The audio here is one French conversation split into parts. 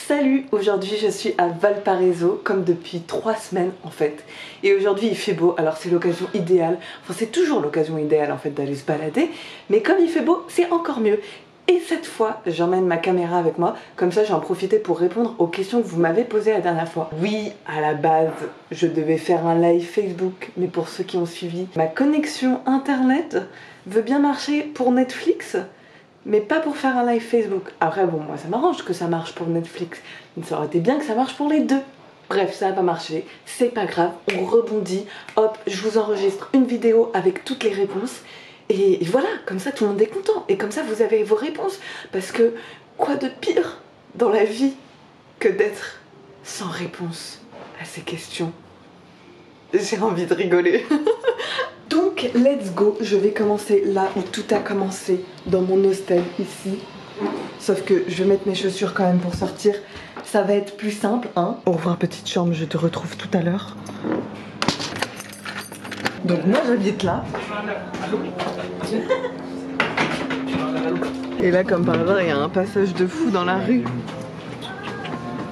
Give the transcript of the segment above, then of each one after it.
Salut, aujourd'hui je suis à Valparaiso comme depuis 3 semaines en fait. Et aujourd'hui il fait beau, alors c'est l'occasion idéale, enfin c'est toujours l'occasion idéale en fait d'aller se balader. Mais comme il fait beau, c'est encore mieux. Et cette fois, j'emmène ma caméra avec moi, comme ça j'en profiter pour répondre aux questions que vous m'avez posées la dernière fois. Oui, à la base, je devais faire un live Facebook, mais pour ceux qui ont suivi, ma connexion internet veut bien marcher pour Netflix, mais pas pour faire un live Facebook. Après bon, moi ça m'arrange que ça marche pour Netflix, mais ça aurait été bien que ça marche pour les deux. Bref, ça n'a pas marché, c'est pas grave, on rebondit, hop, je vous enregistre une vidéo avec toutes les réponses. Et voilà, comme ça tout le monde est content. Et comme ça vous avez vos réponses. Parce que quoi de pire dans la vie que d'être sans réponse à ces questions? J'ai envie de rigoler. Donc let's go, je vais commencer là où tout a commencé, dans mon hostel ici. Sauf que je vais mettre mes chaussures quand même pour sortir. Ça va être plus simple, hein. Au revoir petite chambre, je te retrouve tout à l'heure. Donc moi j'habite là. Et là comme par hasard il y a un passage de fou dans la rue.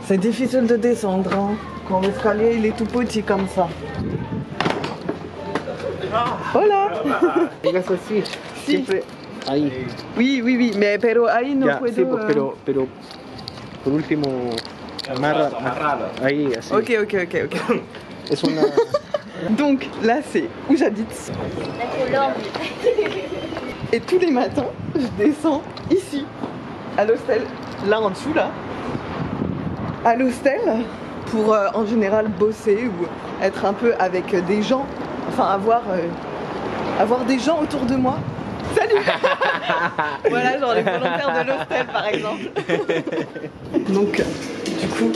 C'est difficile de descendre hein, quand l'escalier il est tout petit comme ça. Hola. Digas así, siempre ahí. Oui, mais pero ahí no Ya, puedo... sí, pero por último amarra ahí así. Ok. Es una... Donc là c'est où j'habite. Et tous les matins je descends ici à l'hostel, là en dessous là, à l'hostel pour en général bosser ou être un peu avec des gens, enfin avoir des gens autour de moi. Salut. Voilà, genre les volontaires de l'hostel par exemple. Donc du coup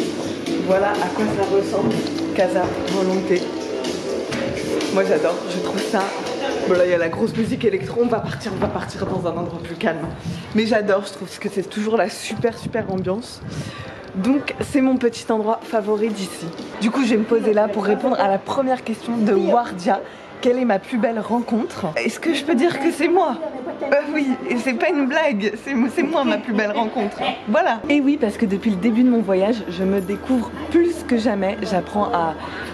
voilà à quoi ça ressemble Casa Volonté. Moi j'adore, je trouve ça... Bon là il y a la grosse musique électro, on va partir dans un endroit plus calme. Mais j'adore, je trouve que c'est toujours la super ambiance. Donc c'est mon petit endroit favori d'ici. Du coup je vais me poser là pour répondre à la première question de Wardia. Quelle est ma plus belle rencontre? Est-ce que je peux dire que c'est moi? Oui, et c'est pas une blague, c'est moi ma plus belle rencontre. Voilà. Et oui, parce que depuis le début de mon voyage, je me découvre plus que jamais. J'apprends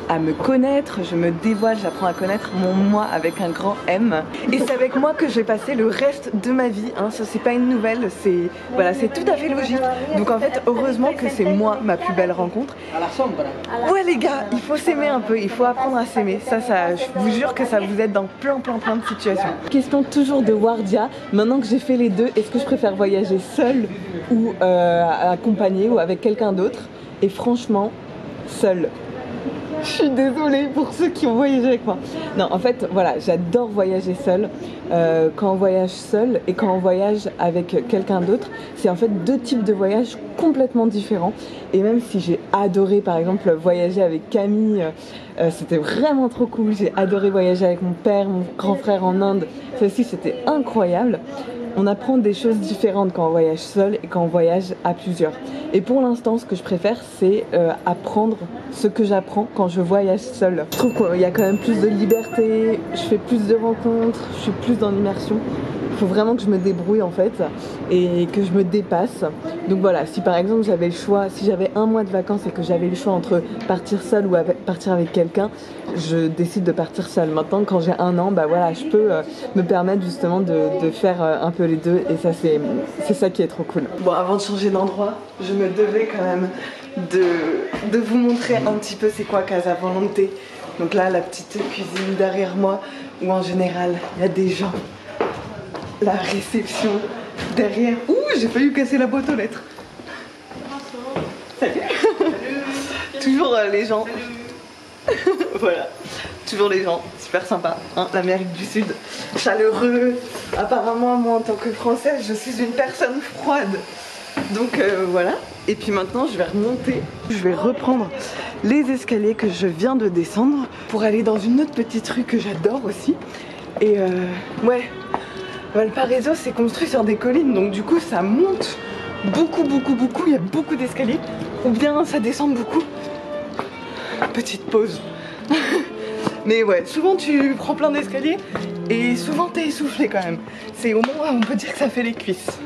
à me connaître, je me dévoile, j'apprends à connaître mon moi avec un grand M. Et c'est avec moi que je vais passer le reste de ma vie. Hein. Ça, c'est pas une nouvelle, c'est voilà, c'est tout à fait logique. Donc en fait, heureusement que c'est moi ma plus belle rencontre. Ouais les gars, il faut s'aimer un peu, il faut apprendre à s'aimer. Ça, je vous jure que ça vous aide dans plein de situations. Question toujours de Wardia. Maintenant que j'ai fait les deux, est-ce que je préfère voyager seule ou accompagnée ou avec quelqu'un d'autre? Et franchement, seule. Je suis désolée pour ceux qui ont voyagé avec moi. Non, en fait, voilà, j'adore voyager seule. Quand on voyage seul et quand on voyage avec quelqu'un d'autre, c'est en fait deux types de voyages complètement différents. Et même si j'ai adoré, par exemple, voyager avec Camille, c'était vraiment trop cool. J'ai adoré voyager avec mon père, mon grand frère en Inde. Ça aussi, c'était incroyable. On apprend des choses différentes quand on voyage seul et quand on voyage à plusieurs. Et pour l'instant, ce que je préfère, c'est apprendre ce que j'apprends quand je voyage seule. Je trouve qu'il y a quand même plus de liberté, je fais plus de rencontres, je suis plus dans l'immersion. Il faut vraiment que je me débrouille en fait et que je me dépasse. Donc voilà, si par exemple j'avais le choix, si j'avais un mois de vacances et que j'avais le choix entre partir seule ou partir avec quelqu'un, je décide de partir seule. Maintenant quand j'ai un an, bah voilà, je peux me permettre justement de faire un peu les deux et ça c'est ça qui est trop cool. Bon, avant de changer d'endroit, je me devais quand même de vous montrer un petit peu c'est quoi Casa Volonté. Donc là la petite cuisine derrière moi où en général il y a des gens. La réception derrière. Ouh, j'ai failli casser la boîte aux lettres. Salut. Toujours les gens. Voilà. Toujours les gens. Super sympa. Hein, l'Amérique du Sud. Chaleureux. Apparemment, moi en tant que Française, je suis une personne froide. Donc voilà. Et puis maintenant, je vais remonter. Je vais reprendre les escaliers que je viens de descendre pour aller dans une autre petite rue que j'adore aussi. Et ouais. Valparaiso c'est construit sur des collines donc du coup ça monte beaucoup, il y a beaucoup d'escaliers ou bien ça descend beaucoup. Petite pause. Mais ouais, souvent tu prends plein d'escaliers et souvent t'es essoufflé quand même. C'est au moment où on peut dire que ça fait les cuisses.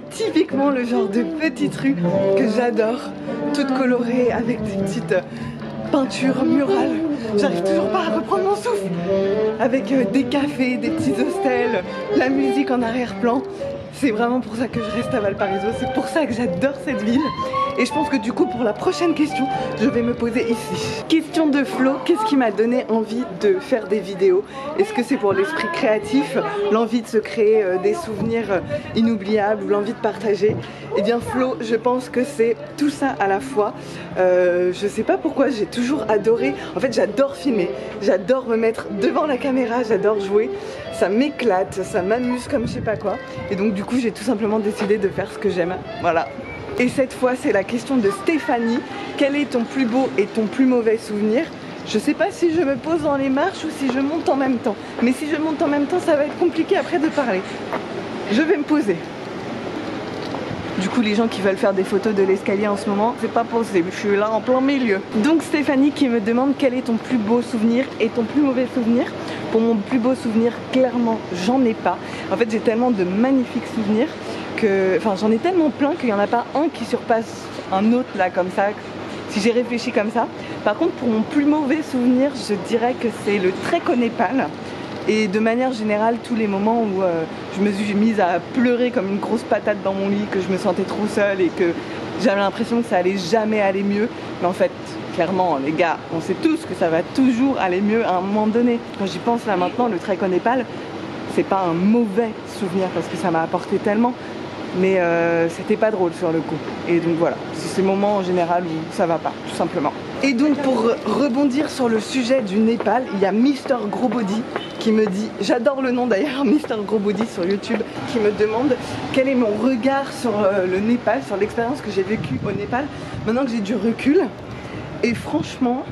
typiquement le genre de petite rue que j'adore, toute colorée avec des petites peintures murales. J'arrive toujours pas à reprendre mon souffle. Avec des cafés, des petits hostels, la musique en arrière-plan. C'est vraiment pour ça que je reste à Valparaiso, c'est pour ça que j'adore cette ville. Et je pense que du coup pour la prochaine question, je vais me poser ici. Question de Flo, qu'est-ce qui m'a donné envie de faire des vidéos? Est-ce que c'est pour l'esprit créatif, l'envie de se créer des souvenirs inoubliables ou l'envie de partager? Eh bien Flo, je pense que c'est tout ça à la fois. Je sais pas pourquoi, j'ai toujours adoré, en fait j'adore filmer, j'adore me mettre devant la caméra, j'adore jouer. Ça m'éclate, ça m'amuse comme je sais pas quoi. Et donc du coup j'ai tout simplement décidé de faire ce que j'aime. Voilà. Et cette fois c'est la question de Stéphanie. Quel est ton plus beau et ton plus mauvais souvenir? Je sais pas si je me pose dans les marches ou si je monte en même temps. Mais si je monte en même temps ça va être compliqué après de parler. Je vais me poser. Du coup les gens qui veulent faire des photos de l'escalier en ce moment, c'est pas possible, je suis là en plein milieu. Donc Stéphanie qui me demande quel est ton plus beau souvenir et ton plus mauvais souvenir. Pour mon plus beau souvenir, clairement j'en ai pas. En fait j'ai tellement de magnifiques souvenirs que, enfin j'en ai tellement plein qu'il n'y en a pas un qui surpasse un autre là comme ça, si j'ai réfléchi comme ça. Par contre pour mon plus mauvais souvenir, je dirais que c'est le trek au Népal. Et de manière générale, tous les moments où je me suis mise à pleurer comme une grosse patate dans mon lit, que je me sentais trop seule et que j'avais l'impression que ça allait jamais aller mieux. Mais en fait, clairement, les gars, on sait tous que ça va toujours aller mieux à un moment donné. Quand j'y pense là maintenant, le trek au Népal, c'est pas un mauvais souvenir parce que ça m'a apporté tellement. Mais c'était pas drôle sur le coup. Et donc voilà, c'est ces moments en général où ça va pas, tout simplement. Et donc pour rebondir sur le sujet du Népal, il y a Mister Gros Body qui me dit, j'adore le nom d'ailleurs, Mister Gros Body sur YouTube, qui me demande quel est mon regard sur le Népal, sur l'expérience que j'ai vécue au Népal, maintenant que j'ai du recul. Et franchement,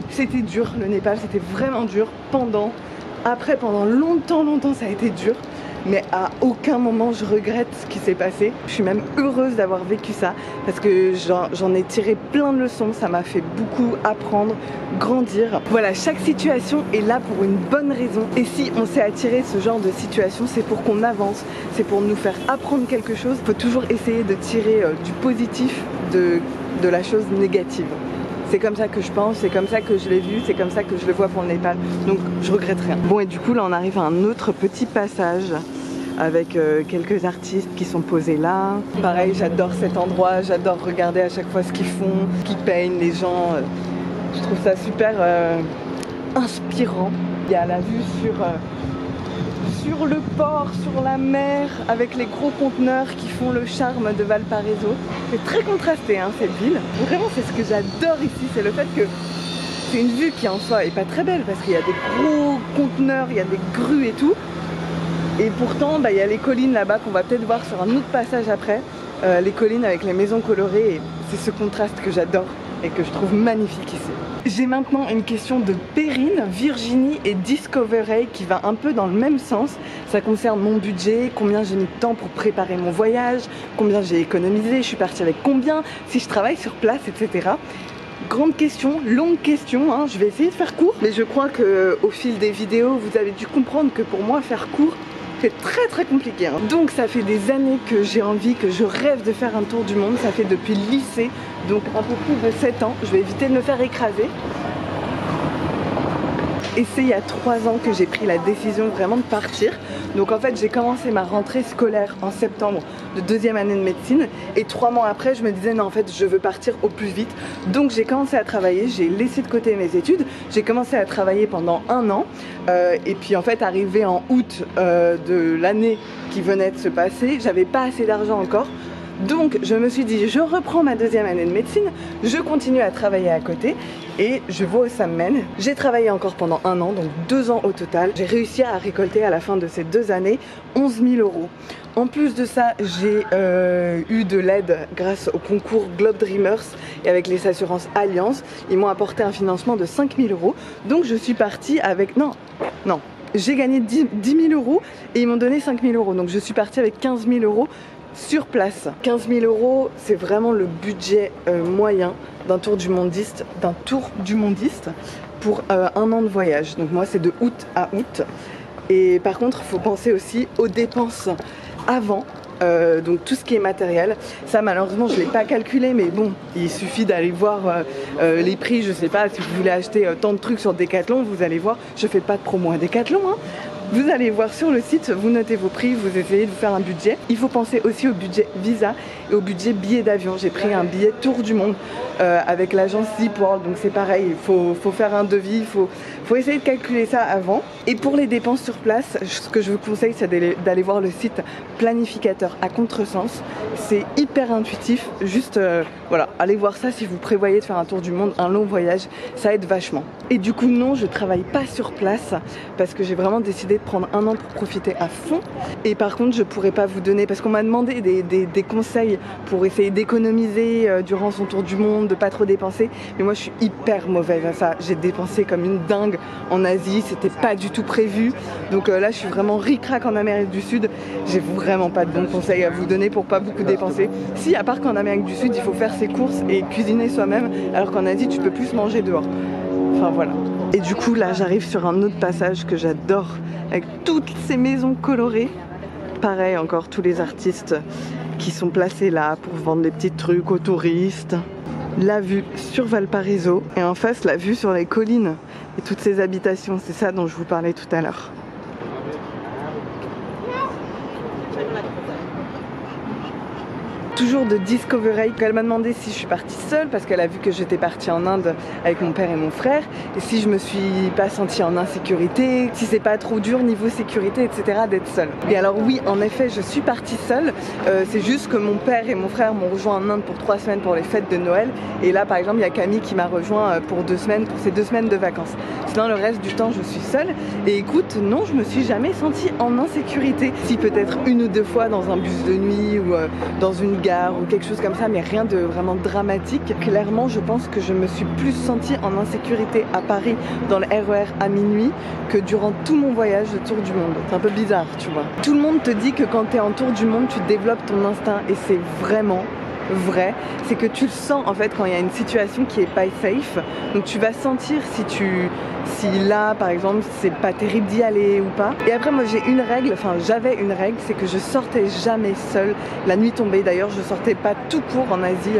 c'était dur le Népal, c'était vraiment dur pendant longtemps ça a été dur. Mais à aucun moment je regrette ce qui s'est passé. Je suis même heureuse d'avoir vécu ça parce que j'en ai tiré plein de leçons, ça m'a fait beaucoup apprendre, grandir. Voilà, chaque situation est là pour une bonne raison. Et si on s'est attiré ce genre de situation, c'est pour qu'on avance, c'est pour nous faire apprendre quelque chose. Il faut toujours essayer de tirer du positif de la chose négative. C'est comme ça que je pense, c'est comme ça que je l'ai vu, c'est comme ça que je le vois pour le Népal. Donc je regrette rien. Bon et du coup là on arrive à un autre petit passage avec quelques artistes qui sont posés là. Pareil, j'adore cet endroit, j'adore regarder à chaque fois ce qu'ils font, ce qu'ils peignent, les gens. Je trouve ça super inspirant. Il y a la vue sur le port, sur la mer, avec les gros conteneurs qui font le charme de Valparaiso. C'est très contrasté hein, cette ville. Vraiment c'est ce que j'adore ici, c'est le fait que c'est une vue qui en soi est pas très belle parce qu'il y a des gros conteneurs, il y a des grues et tout. Et pourtant il y a les collines là-bas qu'on va peut-être voir sur un autre passage après. Les collines avec les maisons colorées, et c'est ce contraste que j'adore et que je trouve magnifique ici. J'ai maintenant une question de Perrine, Virginie et Discovery qui va un peu dans le même sens. Ça concerne mon budget, combien j'ai mis de temps pour préparer mon voyage, combien j'ai économisé, je suis partie avec combien, si je travaille sur place, etc. Grande question, longue question, hein. Je vais essayer de faire court. Mais je crois qu'au fil des vidéos, vous avez dû comprendre que pour moi, faire court, c'est très compliqué hein. Donc ça fait des années que j'ai envie, que je rêve de faire un tour du monde. Ça fait depuis le lycée, donc un peu plus de 7 ans. Je vais éviter de me faire écraser. Et c'est il y a 3 ans que j'ai pris la décision vraiment de partir. Donc en fait j'ai commencé ma rentrée scolaire en septembre de 2e année de médecine. Et 3 mois après je me disais non en fait je veux partir au plus vite. Donc j'ai commencé à travailler, j'ai laissé de côté mes études. J'ai commencé à travailler pendant 1 an. Et puis en fait arrivé en août de l'année qui venait de se passer, j'avais pas assez d'argent encore. Donc je me suis dit je reprends ma 2e année de médecine, je continue à travailler à côté et je vois où ça me mène. J'ai travaillé encore pendant 1 an, donc 2 ans au total. J'ai réussi à récolter à la fin de ces 2 années 11 000 €. En plus de ça, j'ai eu de l'aide grâce au concours Globe Dreamers et avec les assurances Allianz. Ils m'ont apporté un financement de 5 000 €. Donc je suis partie avec... Non, j'ai gagné 10 000 € et ils m'ont donné 5 000 €. Donc je suis partie avec 15 000 € sur place. 15 000 €, c'est vraiment le budget moyen d'un tour du mondiste, pour 1 an de voyage. Donc moi c'est de août à août. Et par contre il faut penser aussi aux dépenses avant donc tout ce qui est matériel. Ça malheureusement je ne l'ai pas calculé, mais bon, il suffit d'aller voir les prix. Je sais pas, si vous voulez acheter tant de trucs sur Decathlon, vous allez voir, je fais pas de promo à Decathlon, hein. Vous allez voir sur le site, vous notez vos prix, vous essayez de vous faire un budget. Il faut penser aussi au budget visa et au budget billet d'avion. J'ai pris un billet tour du monde avec l'agence ZipWorld, donc c'est pareil, il faut faire un devis, il faut essayer de calculer ça avant. Et pour les dépenses sur place, ce que je vous conseille, c'est d'aller voir le site Planificateur à contresens. C'est hyper intuitif, juste voilà, allez voir ça si vous prévoyez de faire un tour du monde, un long voyage, ça aide vachement. Et du coup non, je travaille pas sur place parce que j'ai vraiment décidé de prendre un an pour profiter à fond. Et par contre je pourrais pas vous donner, parce qu'on m'a demandé des conseils pour essayer d'économiser durant son tour du monde, de pas trop dépenser, mais moi je suis hyper mauvaise à ça. J'ai dépensé comme une dingue en Asie, c'était pas du tout prévu, donc là je suis vraiment ric-rac en Amérique du Sud. J'ai vraiment pas de bons conseils à vous donner pour pas beaucoup dépenser, si à part qu'en Amérique du Sud il faut faire ses courses et cuisiner soi-même, alors qu'en Asie tu peux plus manger dehors. Enfin voilà. Et du coup là j'arrive sur un autre passage que j'adore, avec toutes ces maisons colorées. Pareil, encore tous les artistes qui sont placés là pour vendre des petits trucs aux touristes. La vue sur Valparaiso et en face la vue sur les collines et toutes ces habitations, c'est ça dont je vous parlais tout à l'heure. Toujours de Discovery. Elle m'a demandé si je suis partie seule parce qu'elle a vu que j'étais partie en Inde avec mon père et mon frère, et si je me suis pas sentie en insécurité, si c'est pas trop dur niveau sécurité, etc. d'être seule. Et alors oui, en effet, je suis partie seule. C'est juste que mon père et mon frère m'ont rejoint en Inde pour 3 semaines pour les fêtes de Noël. Et là, par exemple, il y a Camille qui m'a rejoint pour 2 semaines, pour ces 2 semaines de vacances. Sinon, le reste du temps, je suis seule. Et écoute, non, je me suis jamais sentie en insécurité. Si peut-être 1 ou 2 fois dans un bus de nuit ou dans une gare ou quelque chose comme ça, mais rien de vraiment dramatique. Clairement, je pense que je me suis plus sentie en insécurité à Paris dans le RER à minuit que durant tout mon voyage de tour du monde. C'est un peu bizarre, tu vois. Tout le monde te dit que quand tu es en tour du monde, tu développes ton instinct, et c'est vraiment vrai. C'est que tu le sens en fait quand il y a une situation qui est pas safe. Donc tu vas sentir si là par exemple c'est pas terrible d'y aller ou pas. Et après moi j'ai une règle, enfin j'avais une règle, c'est que je sortais jamais seule la nuit tombée. D'ailleurs je sortais pas tout court en Asie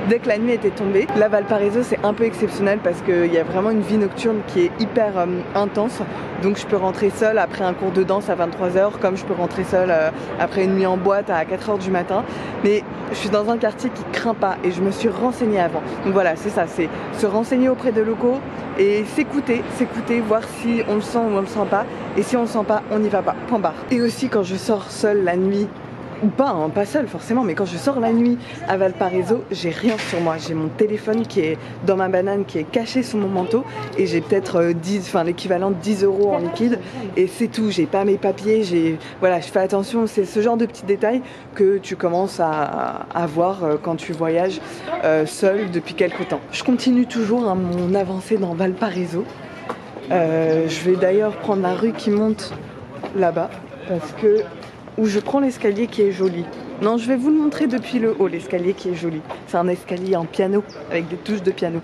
dès que la nuit était tombée. Là Valparaiso c'est un peu exceptionnel parce qu'il y a vraiment une vie nocturne qui est hyper intense. Donc je peux rentrer seule après un cours de danse à 23h, comme je peux rentrer seule après une nuit en boîte à 4h du matin. Mais je suis dans un quartier qui craint pas et je me suis renseignée avant. Donc voilà, c'est ça, c'est se renseigner auprès de locaux et s'écouter, voir si on le sent ou on le sent pas. Et si on le sent pas, on n'y va pas. Point barre. Et aussi quand je sors seule la nuit, ou pas, hein, pas seule forcément, mais quand je sors la nuit à Valparaiso, j'ai rien sur moi. J'ai mon téléphone qui est dans ma banane, qui est caché sous mon manteau, et j'ai peut-être l'équivalent de 10 € en liquide, et c'est tout. J'ai pas mes papiers, voilà, je fais attention. C'est ce genre de petits détails que tu commences à voir quand tu voyages seul depuis quelques temps. Je continue toujours hein, mon avancée dans Valparaiso. Je vais d'ailleurs prendre la rue qui monte là-bas, parce que où je prends l'escalier qui est joli. Non, je vais vous le montrer depuis le haut, l'escalier qui est joli. C'est un escalier en piano, avec des touches de piano.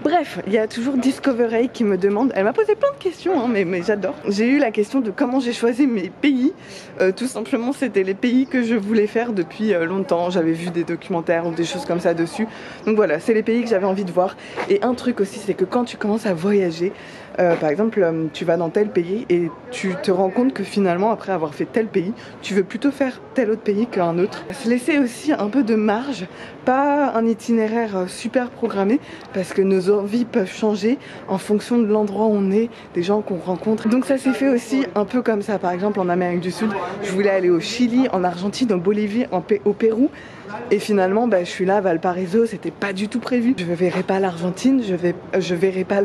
Bref, il y a toujours Discovery qui me demande, elle m'a posé plein de questions, hein, mais j'adore. J'ai eu la question de comment j'ai choisi mes pays. Tout simplement, c'était les pays que je voulais faire depuis longtemps. J'avais vu des documentaires ou des choses comme ça dessus. Donc voilà, c'est les pays que j'avais envie de voir. Et un truc aussi, c'est que quand tu commences à voyager, par exemple, tu vas dans tel pays et tu te rends compte que finalement, après avoir fait tel pays, tu veux plutôt faire tel autre pays qu'un autre. Se laisser aussi un peu de marge, pas un itinéraire super programmé, parce que nos envies peuvent changer en fonction de l'endroit où on est, des gens qu'on rencontre. Donc ça s'est fait aussi un peu comme ça. Par exemple, en Amérique du Sud, je voulais aller au Chili, en Argentine, en Bolivie, au Pérou. Et finalement, je suis là à Valparaiso, c'était pas du tout prévu. Je verrai pas l'Argentine, je verrai pas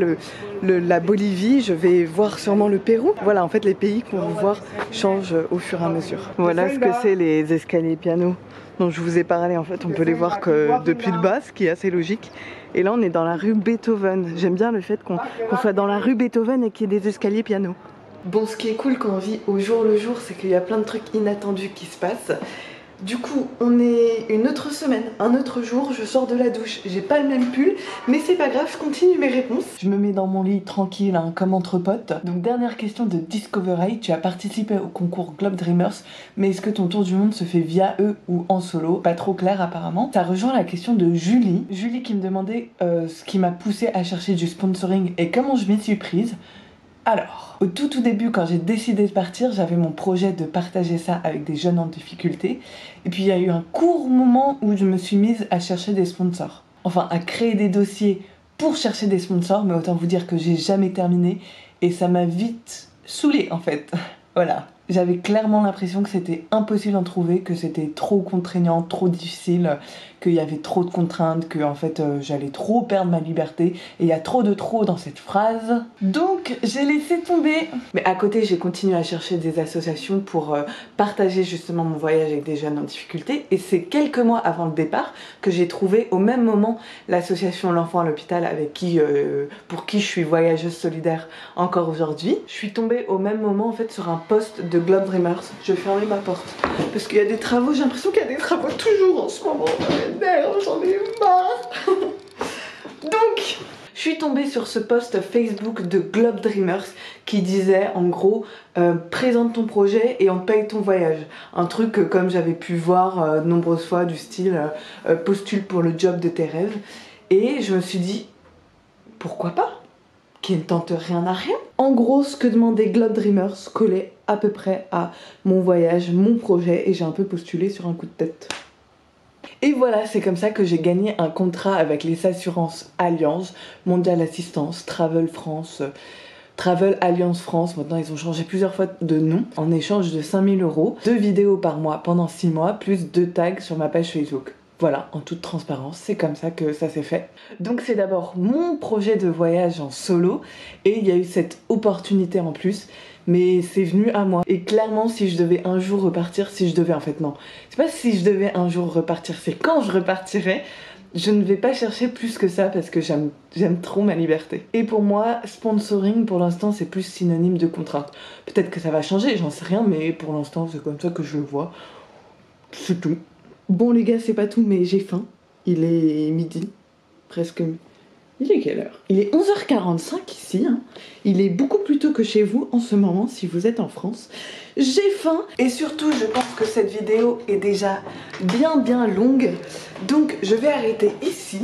la Bolivie, je vais voir sûrement le Pérou. Voilà, en fait, les pays qu'on veut voir changent au fur et à mesure. Voilà ce que c'est les escaliers piano dont je vous ai parlé. En fait, on peut les voir que depuis le bas, ce qui est assez logique. Et là, on est dans la rue Beethoven. J'aime bien le fait qu'on soit dans la rue Beethoven et qu'il y ait des escaliers piano. Bon, ce qui est cool quand on vit au jour le jour, c'est qu'il y a plein de trucs inattendus qui se passent. Du coup, on est une autre semaine, un autre jour, je sors de la douche, j'ai pas le même pull, mais c'est pas grave, je continue mes réponses. Je me mets dans mon lit tranquille, hein, comme entre potes. Donc dernière question de Discovery, tu as participé au concours Globe Dreamers, mais est-ce que ton tour du monde se fait via eux ou en solo? Pas trop clair apparemment. Ça rejoint la question de Julie. Julie qui me demandait ce qui m'a poussé à chercher du sponsoring et comment je m'y suis prise. Alors, au tout début, quand j'ai décidé de partir, j'avais mon projet de partager ça avec des jeunes en difficulté. Et puis il y a eu un court moment où je me suis mise à chercher des sponsors. Enfin, à créer des dossiers pour chercher des sponsors, mais autant vous dire que j'ai jamais terminé. Et ça m'a vite saoulée en fait. Voilà. J'avais clairement l'impression que c'était impossible d'en trouver, que c'était trop contraignant, trop difficile, qu'il y avait trop de contraintes, que en fait j'allais trop perdre ma liberté. Et il y a trop de trop dans cette phrase. Donc j'ai laissé tomber. Mais à côté j'ai continué à chercher des associations pour partager justement mon voyage avec des jeunes en difficulté. Et c'est quelques mois avant le départ que j'ai trouvé au même moment l'association L'Enfant à l'hôpital avec qui, pour qui je suis voyageuse solidaire encore aujourd'hui. Je suis tombée au même moment en fait sur un post de Globe Dreamers. Je vais fermer ma porte parce qu'il y a des travaux, j'ai l'impression qu'il y a des travaux toujours en ce moment. Merde, j'en ai marre. Donc, je suis tombée sur ce post Facebook de Globe Dreamers qui disait en gros présente ton projet et on paye ton voyage. Un truc comme j'avais pu voir de nombreuses fois du style postule pour le job de tes rêves. Et je me suis dit pourquoi pas? Qui ne tente rien à rien. En gros, ce que demandait Globe Dreamers collait à peu près à mon voyage, mon projet, et j'ai un peu postulé sur un coup de tête. Et voilà, c'est comme ça que j'ai gagné un contrat avec les assurances Allianz, Mondial Assistance, Travel France, Travel Alliance France, maintenant ils ont changé plusieurs fois de nom, en échange de 5 000 €, 2 vidéos par mois pendant 6 mois, plus 2 tags sur ma page Facebook. Voilà, en toute transparence, c'est comme ça que ça s'est fait. Donc c'est d'abord mon projet de voyage en solo, et il y a eu cette opportunité en plus, mais c'est venu à moi. Et clairement, si je devais un jour repartir, c'est pas si je devais un jour repartir, c'est quand je repartirais, je ne vais pas chercher plus que ça parce que j'aime trop ma liberté. Et pour moi, sponsoring, pour l'instant, c'est plus synonyme de contrainte. Peut-être que ça va changer, j'en sais rien, mais pour l'instant, c'est comme ça que je le vois. C'est tout. Bon les gars, c'est pas tout, mais j'ai faim. Il est midi, presque. Il est quelle heure? Il est 11h45 ici, hein. Il est beaucoup plus tôt que chez vous en ce moment si vous êtes en France. J'ai faim et surtout je pense que cette vidéo est déjà bien longue. Donc je vais arrêter ici.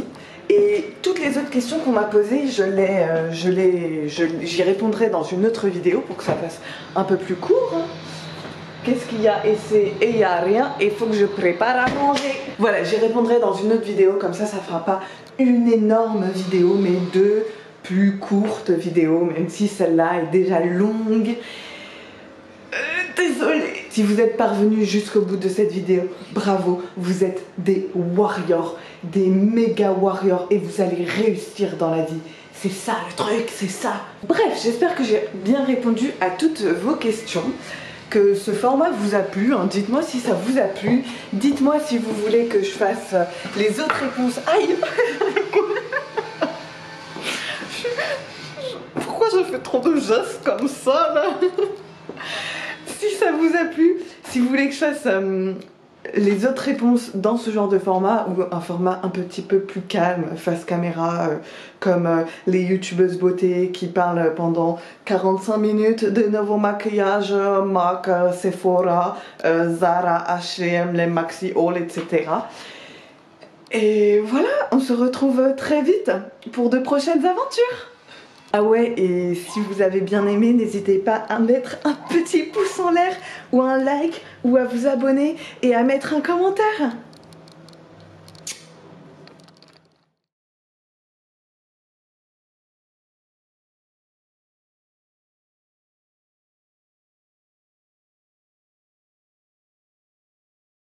Et toutes les autres questions qu'on m'a posées, j'y répondrai dans une autre vidéo pour que ça fasse un peu plus court. Qu'est-ce qu'il y a? Et il n'y a rien, il faut que je prépare à manger. Voilà, j'y répondrai dans une autre vidéo, comme ça fera pas une énorme vidéo, mais 2 plus courtes vidéos, même si celle-là est déjà longue. Désolée. Si vous êtes parvenus jusqu'au bout de cette vidéo, bravo, vous êtes des warriors, des méga warriors, et vous allez réussir dans la vie. C'est ça le truc, c'est ça. Bref, j'espère que j'ai bien répondu à toutes vos questions. Que ce format vous a plu, hein. Dites-moi si ça vous a plu, dites-moi si vous voulez que je fasse les autres réponses. Aïe. Pourquoi je fais trop de gestes comme ça là? Si ça vous a plu, si vous voulez que je fasse les autres réponses dans ce genre de format ou un format un petit peu plus calme, face caméra, comme les youtubeuses beauté qui parlent pendant 45 minutes de nouveaux maquillages, MAC, Sephora, Zara, H&M, les Maxi Haul, etc. Et voilà, on se retrouve très vite pour de prochaines aventures. Ah ouais, et si vous avez bien aimé, n'hésitez pas à mettre un petit pouce en l'air ou un like ou à vous abonner et à mettre un commentaire.